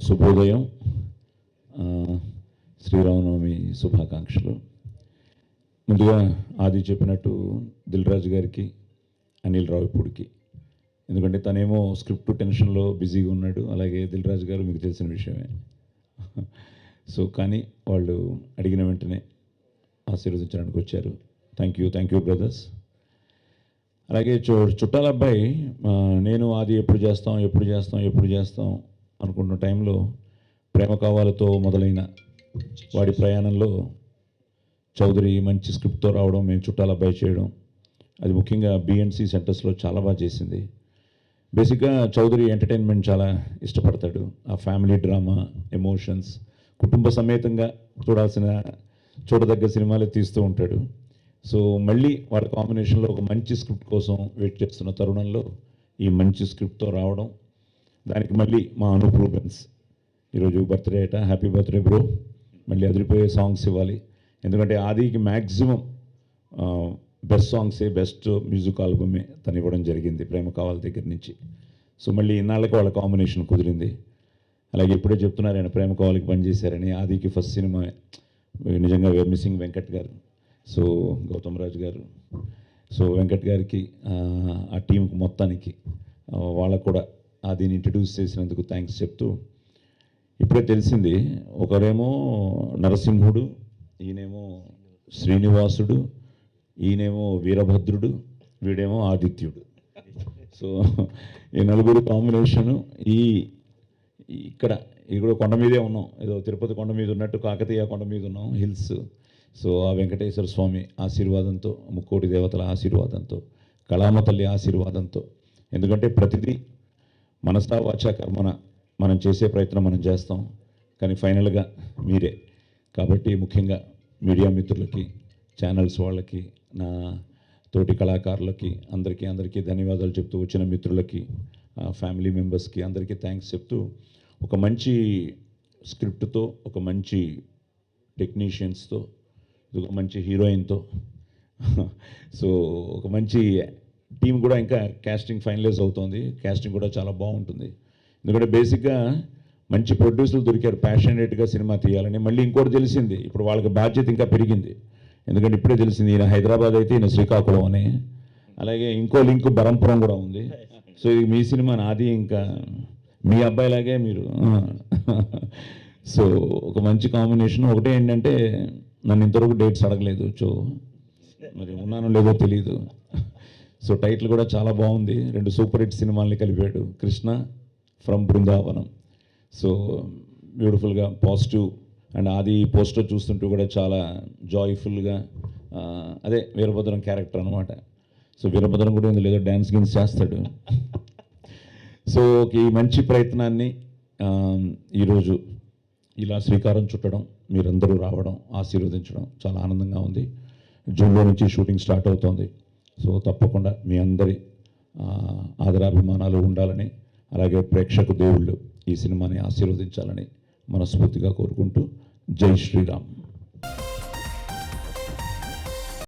శుభోదయం. శ్రీరామనవమి శుభాకాంక్షలు. ముందుగా ఆది చెప్పినట్టు దిల్ రాజు గారికి, అనిల్ రావిపూడికి, ఎందుకంటే తనేమో స్క్రిప్ట్ టెన్షన్లో బిజీగా ఉన్నాడు, అలాగే దిల్ రాజు గారు మీకు తెలిసిన విషయమే. సో కానీ వాళ్ళు అడిగిన వెంటనే ఆశీర్వదించడానికి వచ్చారు. Thank you brothers. అలాగే చుట్టాల అబ్బాయి, నేను ఆది ఎప్పుడు చేస్తాం అనుకున్న టైంలో ప్రేమ కావాలతో మొదలైన వాడి ప్రయాణంలో చౌదరి మంచి స్క్రిప్ట్తో రావడం, మేము చుట్టాల అబ్బాయి చేయడం, అది ముఖ్యంగా బిఎన్సి సెంటర్స్లో చాలా బాగా చేసింది. బేసిక్గా చౌదరి ఎంటర్టైన్మెంట్ చాలా ఇష్టపడతాడు. ఆ ఫ్యామిలీ డ్రామా, ఎమోషన్స్, కుటుంబ సమేతంగా చూడదగ్గ సినిమాలే తీస్తూ ఉంటాడు. సో మళ్ళీ వాడి కాంబినేషన్లో ఒక మంచి స్క్రిప్ట్ కోసం వెయిట్ చేస్తున్న తరుణంలో ఈ మంచి స్క్రిప్ట్తో రావడం, దానికి మళ్ళీ మా అనూప్ రూబెన్స్ ఈరోజు బర్త్డే అట, హ్యాపీ బర్త్డే బ్రో. మళ్ళీ అదిరిపోయే సాంగ్స్ ఇవ్వాలి, ఎందుకంటే ఆదికి మ్యాక్సిమం బెస్ట్ సాంగ్సే, బెస్ట్ మ్యూజిక్ ఆల్బమే తను ఇవ్వడం జరిగింది ప్రేమ కావాలి దగ్గర నుంచి. సో మళ్ళీ ఇన్నాళ్ళకి వాళ్ళ కాంబినేషన్ కుదిరింది. అలాగే ఇప్పుడే చెప్తున్నారు ఆయన ప్రేమ కావాలికి పనిచేశారని. ఆదికి ఫస్ట్ సినిమా నిజంగా వేర్ మిస్సింగ్ వెంకట్ గారు, సో గౌతమ్ రాజు గారు, సో వెంకట్ గారికి, ఆ టీంకి మొత్తానికి వాళ్ళకు కూడా ఆదిని ఇంట్రడ్యూస్ చేసినందుకు థ్యాంక్స్ చెప్తూ, ఇప్పుడే తెలిసింది ఒకరేమో నరసింహుడు, ఈయనేమో శ్రీనివాసుడు, ఈయనేమో వీరభద్రుడు, వీడేమో ఆదిత్యుడు. సో ఈ నలుగురు కాంబినేషను ఇక్కడ కొండ మీదే ఉన్నాం, ఏదో తిరుపతి కొండ మీద ఉన్నట్టు కాకతీయ కొండ మీద ఉన్నాం, హిల్స్. సో ఆ వెంకటేశ్వర స్వామి ఆశీర్వాదంతో, ముక్కోటి దేవతల ఆశీర్వాదంతో, కళామ తల్లి ఆశీర్వాదంతో, ఎందుకంటే ప్రతిదీ మనసా వాచా కర్మన మనం చేసే ప్రయత్నం మనం చేస్తాం, కానీ ఫైనల్గా మీరే. కాబట్టి ముఖ్యంగా మీడియా మిత్రులకి, ఛానల్స్ వాళ్ళకి, నా తోటి కళాకారులకి అందరికీ ధన్యవాదాలు చెప్తూ, వచ్చిన మిత్రులకి, ఫ్యామిలీ మెంబర్స్కి అందరికీ థ్యాంక్స్ చెప్తూ, ఒక మంచి స్క్రిప్ట్తో, ఒక మంచి టెక్నీషియన్స్తో, ఒక మంచి హీరోయిన్తో, సో ఒక మంచి టీం కూడా ఇంకా కాస్టింగ్ ఫైనలైజ్ అవుతుంది. కాస్టింగ్ కూడా చాలా బాగుంటుంది, ఎందుకంటే బేసిక్గా మంచి ప్రొడ్యూసర్లు దొరికారు ప్యాషనేట్గా సినిమా తీయాలని. మళ్ళీ ఇంకోటి తెలిసింది, ఇప్పుడు వాళ్ళకి బాధ్యత ఇంకా పెరిగింది, ఎందుకంటే ఇప్పుడే తెలిసింది ఈయన హైదరాబాద్ అయితే ఈయన శ్రీకాకుళం అని, అలాగే ఇంకో లింక్ బరంపురం కూడా ఉంది. సో ఇది మీ సినిమా, నాది ఇంకా మీ అబ్బాయిలాగే మీరు. సో ఒక మంచి కాంబినేషన్. ఒకటే ఏంటంటే నన్ను ఇంతవరకు డేట్స్ అడగలేదు, సో మరి ఉన్నానో లేదో తెలీదు. సో టైటిల్ కూడా చాలా బాగుంది, 2 సూపర్ హిట్ సినిమాల్ని కలిపాడు. కృష్ణ ఫ్రమ్ బృందావనం, సో బ్యూటిఫుల్గా పాజిటివ్. అండ్ ఆది పోస్టర్ చూస్తుంటూ కూడా చాలా జాయ్ఫుల్గా, అదే వీరభద్రం క్యారెక్టర్ అనమాట. సో వీరభద్రం కూడా లేదో డ్యాన్స్ గిన్స్ చేస్తాడు. సో ఈ మంచి ప్రయత్నాన్ని ఈరోజు ఇలా శ్రీకారం చుట్టడం, మీరందరూ రావడం, ఆశీర్వదించడం చాలా ఆనందంగా ఉంది. జూన్లో నుంచి షూటింగ్ స్టార్ట్ అవుతోంది. సో తప్పకుండా మీ అందరి ఆదరాభిమానాలు ఉండాలని, అలాగే ప్రేక్షకు దేవుళ్ళు ఈ సినిమాని ఆశీర్వదించాలని మనస్ఫూర్తిగా కోరుకుంటూ, జై శ్రీరామ్.